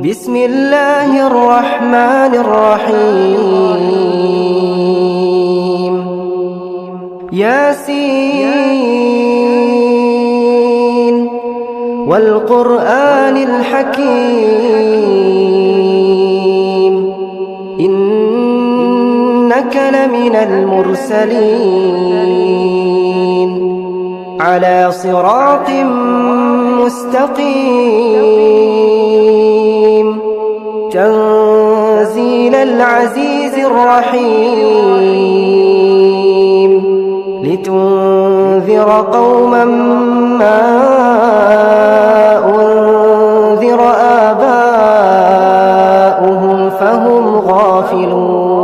بسم الله الرحمن الرحيم ياسين والقرآن الحكيم إنك لمن المرسلين على صراط مستقيم تنزيل العزيز الرحيم لتنذر قوما ما أنذر آباؤهم فهم غافلون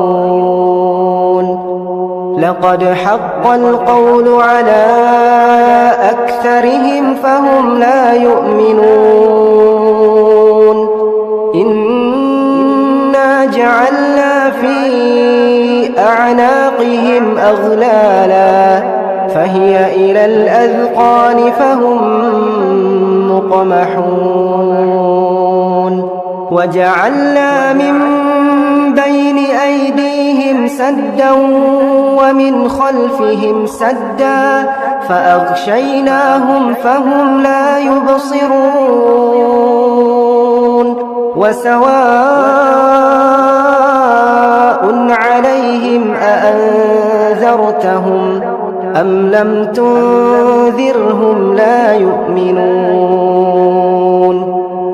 لقد حق القول على أكثرهم فهم لا يؤمنون إنا جعلنا في أعناقهم أغلالا فهي إلى الأذقان فهم مقمحون وجعلنا من بين أيديهم سدا ومن خلفهم سدا فأغشيناهم فهم لا يبصرون وسواء عليهم أأنذرتهم أم لم تنذرهم لا يؤمنون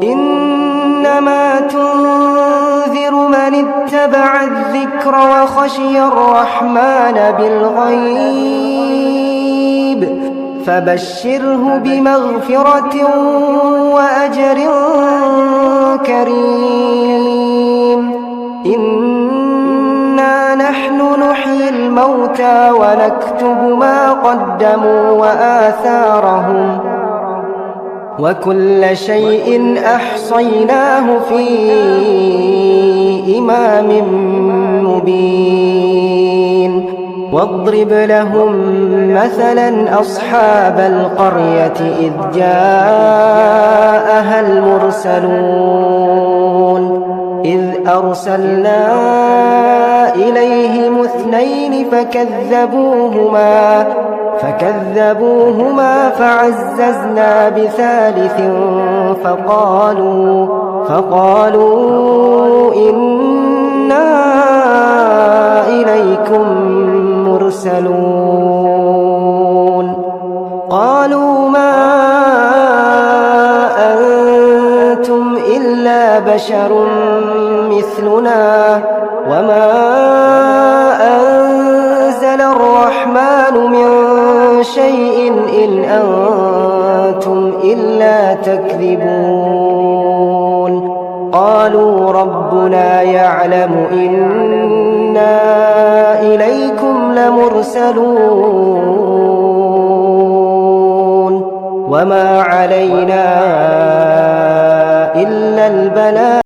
إنما تنذر من اتبع الذكر وخشي الرحمن بالغيب فبشره بمغفرة وأجر كريم إنا نحن نحيي الموتى ونكتب ما قدموا وآثارهم وكل شيء أحصيناه في إمام مبين واضرب لهم مثلا أصحاب القرية إذ جاءها المرسلون إذ أرسلنا إليهم اثنين فكذبوهما فعززنا بثالث فقالوا إنا إليكم مرسلون قالوا ما أنتم إلا بشر مثلنا وما أنزل الرحمن من شيء إن أنتم إلا تكذبون قالوا ربنا يعلم إنا إليكم لمرسلون